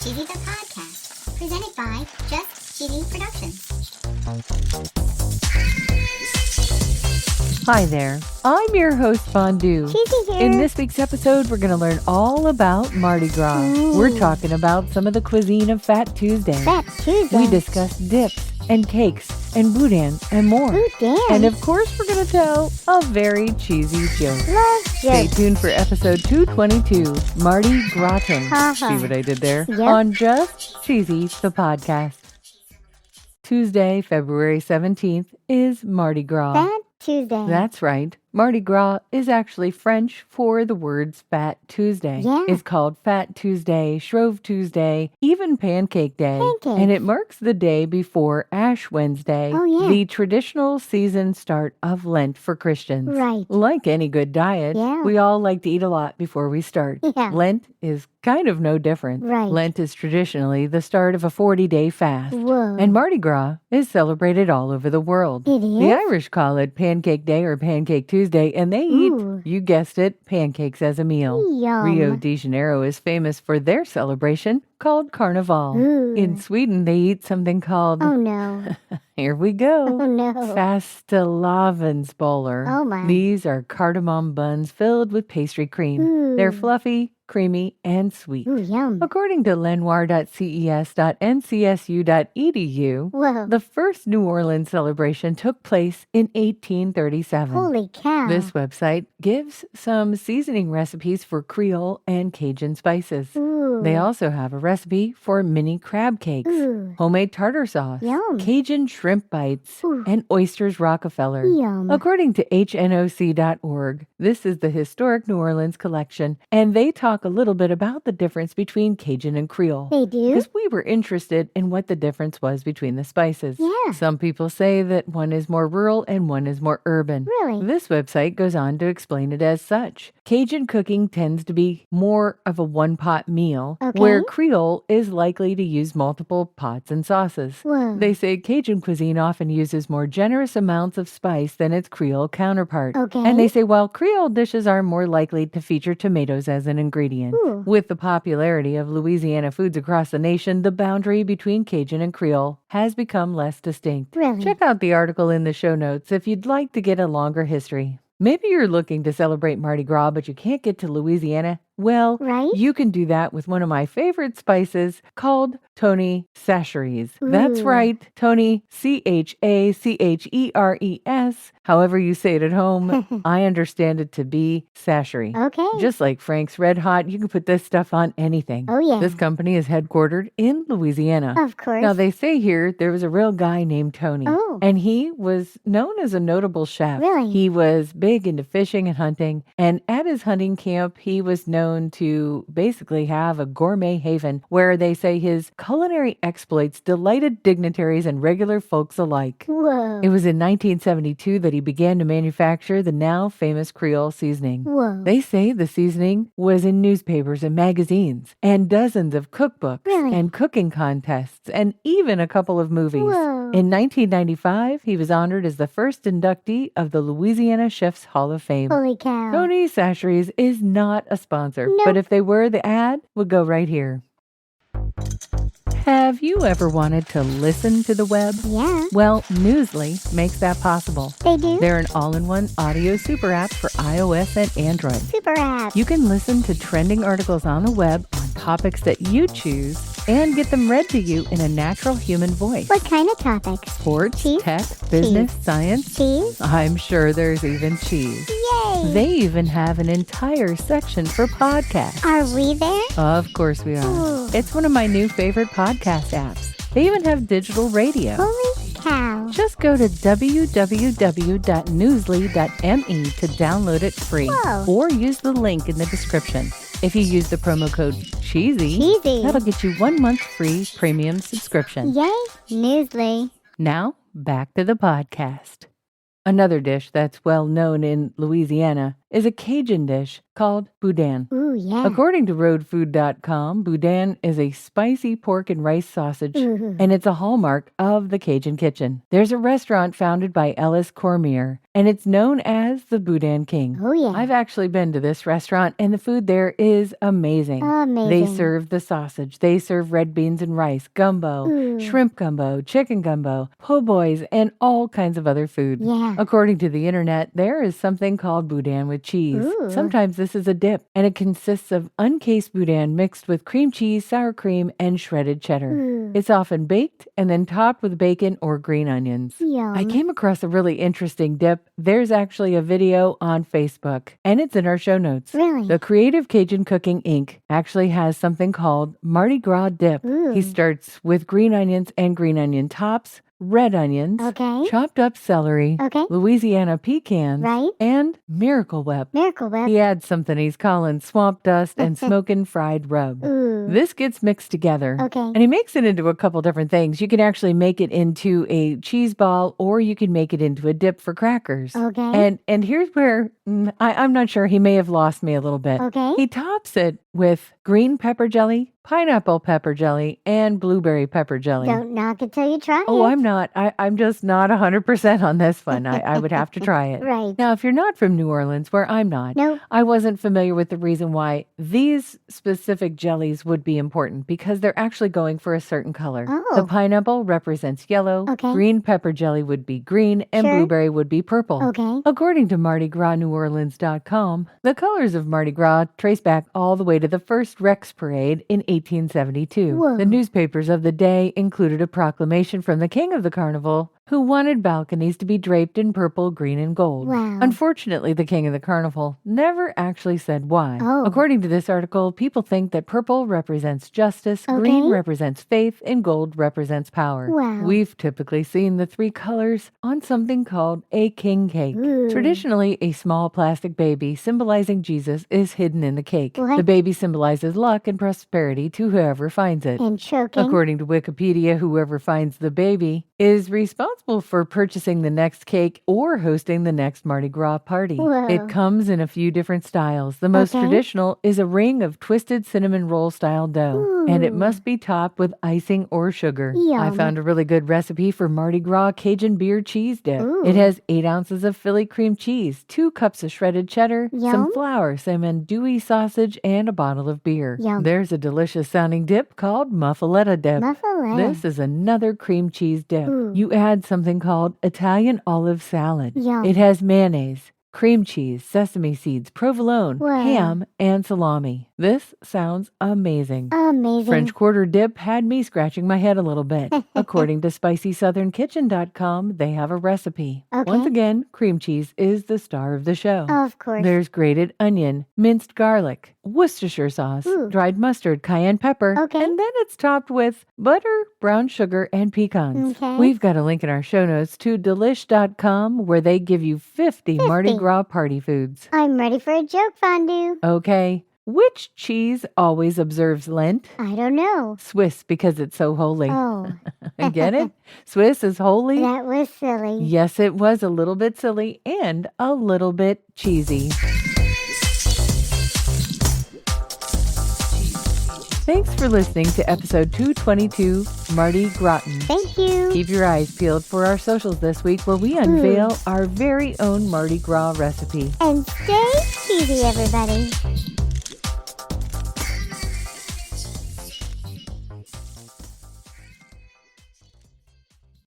Cheesy the Podcast, presented by Just Cheesy Productions. Hi there, I'm your host Fondue. Cheesy here. In this week's episode, we're going to learn all about Mardi Gras. Ooh. We're talking about some of the cuisine of Fat Tuesday. Fat Tuesday. We discuss dips and cakes and boudin and more. Boudin. And of course, we're going to tell a very cheesy joke. Love Stay jokes. tuned for episode 222, Mardi Gratin. Uh-huh. See what I did there? Yep. On Just Cheesy, the podcast. Tuesday, February 17th is Mardi Gras. Fat Tuesday. That's right. Mardi Gras is actually French for the words Fat Tuesday. Yeah. It's called Fat Tuesday, Shrove Tuesday, even Pancake Day. Pancakes. And it marks the day before Ash Wednesday, Oh, yeah. the traditional season start of Lent for Christians. Right. Like any good diet, Yeah. we all like to eat a lot before we start. Yeah. Lent is kind of no different. Right. Lent is traditionally the start of a 40-day fast. Whoa. And Mardi Gras is celebrated all over the world. It is? The Irish call it Pancake Day or Pancake Tuesday, and they Ooh. eat, you guessed it, pancakes as a meal. Yum. Rio de Janeiro is famous for their celebration called Carnival. Ooh. In Sweden, they eat something called, Oh, no. here we go, Oh, no. Fastelavnsboller. Oh, my. These are cardamom buns filled with pastry cream. Ooh. They're fluffy, creamy, and sweet. Ooh, yum. According to lenoir.ces.ncsu.edu, Whoa. the first New Orleans celebration took place in 1837. Holy cow. This website gives some seasoning recipes for Creole and Cajun spices. Ooh. They also have a recipe for mini crab cakes, Ooh. homemade tartar sauce, Yum. Cajun shrimp bites, Ooh. and oysters Rockefeller. Yum. According to hnoc.org, this is the Historic New Orleans collection, and they talk a little bit about the difference between Cajun and Creole. They do? Because we were interested in what the difference was between the spices. Yeah. Some people say that one is more rural and one is more urban. Really? This website goes on to explain it as such. Cajun cooking tends to be more of a one-pot meal, Okay. where Creole is likely to use multiple pots and sauces. Whoa. They say Cajun cuisine often uses more generous amounts of spice than its Creole counterpart. Okay. And they say while Creole dishes are more likely to feature tomatoes as an ingredient. Ooh. With the popularity of Louisiana foods across the nation, the boundary between Cajun and Creole has become less distinct. Really? Check out the article in the show notes if you'd like to get a longer history. Maybe you're looking to celebrate Mardi Gras, but you can't get to Louisiana. Well, Right? you can do that with one of my favorite spices called Tony Chachere's. That's Ooh. right, Tony, Chacheres. However you say it at home, I understand it to be Chachery. Okay. Just like Frank's Red Hot, you can put this stuff on anything. Oh, yeah. This company is headquartered in Louisiana. Of course. Now, they say here there was a real guy named Tony, Oh. and he was known as a notable chef. Really? He was big into fishing and hunting, and at his hunting camp, he was known to basically have a gourmet haven where they say his culinary exploits delighted dignitaries and regular folks alike. Whoa. It was in 1972 that he began to manufacture the now famous Creole seasoning. Whoa. They say the seasoning was in newspapers and magazines and dozens of cookbooks Really? and cooking contests and even a couple of movies. Whoa. In 1995, he was honored as the first inductee of the Louisiana Chefs Hall of Fame. Holy cow. Tony Chachere's is not a sponsor, Nope. but if they were, the ad would go right here. Have you ever wanted to listen to the web? Yeah. Well, Newsly makes that possible. They do? They're an all-in-one audio super app for iOS and Android. Super app. You can listen to trending articles on the web on topics that you choose and get them read to you in a natural human voice. What kind of topics? Sports, Cheese? tech, business, science. Cheese? I'm sure there's even cheese. Yay. They even have an entire section for podcasts. Are we there? Of course we are. Ooh. It's one of my new favorite podcast apps. They even have digital radio. Holy cow. Just go to www.newsly.me to download it free. Whoa. Or use the link in the description. If you use the promo code CHEESY, Cheesy. that'll get you 1 month free premium subscription. Yay. Newsly. Now, back to the podcast. Another dish that's well known in Louisiana is a Cajun dish called boudin. Ooh, yeah. According to roadfood.com, boudin is a spicy pork and rice sausage, Ooh. and it's a hallmark of the Cajun kitchen. There's a restaurant founded by Ellis Cormier, and it's known as the Boudin King. Oh, yeah. I've actually been to this restaurant, and the food there is amazing. Amazing. They serve the sausage. They serve red beans and rice, gumbo, Ooh. shrimp gumbo, chicken gumbo, po' boys, and all kinds of other food. Yeah. According to the internet, there is something called boudin with cheese. Ooh. Sometimes this is a dip, and it consists of uncased boudin mixed with cream cheese, sour cream, and shredded cheddar. Ooh. It's often baked and then topped with bacon or green onions. Yum. I came across a really interesting dip. There's actually a video on Facebook, and it's in our show notes. Really? The Creative Cajun Cooking Inc. actually has something called Mardi Gras dip. Ooh. He starts with green onions and green onion tops, red onions, Okay. chopped up celery, Okay. Louisiana pecans, Right. and Miracle Whip. Miracle Whip. He adds something he's calling swamp dust and smokin' fried rub. Ooh. This gets mixed together. Okay. And he makes it into a couple different things. You can actually make it into a cheese ball, or you can make it into a dip for crackers. Okay. And here's where I'm not sure. He may have lost me a little bit. Okay. He tops it with green pepper jelly, pineapple pepper jelly, and blueberry pepper jelly. Don't knock it till you try Oh, it. I'm not. I'm just not 100% on this one. I would have to try it. Right. Now, if you're not from New Orleans, where I'm not, Nope. I wasn't familiar with the reason why these specific jellies would be important, because they're actually going for a certain color. Oh. The pineapple represents yellow, Okay. green pepper jelly would be green, and Sure. blueberry would be purple. Okay. According to MardiGrasNewOrleans.com, the colors of Mardi Gras trace back all the way to the first Rex Parade in 1872. Whoa. The newspapers of the day included a proclamation from the king of the carnival, who wanted balconies to be draped in purple, green, and gold. Wow. Unfortunately, the king of the carnival never actually said why. Oh. According to this article, people think that purple represents justice, Okay. green represents faith, and gold represents power. Wow. We've typically seen the three colors on something called a king cake. Ooh. Traditionally, a small plastic baby symbolizing Jesus is hidden in the cake. What? The baby symbolizes luck and prosperity to whoever finds it. And choking. According to Wikipedia, whoever finds the baby is responsible for purchasing the next cake or hosting the next Mardi Gras party. Whoa. It comes in a few different styles. The most Okay. traditional is a ring of twisted cinnamon roll style dough, and it Ooh. must be topped with icing or sugar. I Yum. found a really good recipe for Mardi Gras Cajun beer cheese dip. Ooh. It has 8 ounces of Philly cream cheese, 2 cups of shredded cheddar, Yum. some flour, some andouille sausage, and a bottle of beer. Yum. There's a delicious sounding dip called muffaletta dip. Muffaletta. This is another cream cheese dip. Ooh. You add something called Italian olive salad. Yum. It has mayonnaise, cream cheese, sesame seeds, provolone, Wow. ham, and salami. This sounds amazing. Amazing. French Quarter dip had me scratching my head a little bit. According to SpicySouthernKitchen.com, they have a recipe. Okay. Once again, cream cheese is the star of the show. Of course. There's grated onion, minced garlic, Worcestershire sauce, Ooh. dried mustard, cayenne pepper, Okay. and then it's topped with butter, brown sugar, and pecans. Okay. We've got a link in our show notes to delish.com where they give you 50 Mardi 50. Gras party foods. I'm ready for a joke, Fondue. Okay, which cheese always observes Lent? I don't know. Swiss, because it's so holy. Oh, Get it? Swiss is holy? that was silly. Yes, it was a little bit silly and a little bit cheesy. Thanks for listening to episode 222, Mardi Gratin. Thank you. Keep your eyes peeled for our socials this week where we unveil our very own Mardi Gras recipe. And stay cheesy, everybody.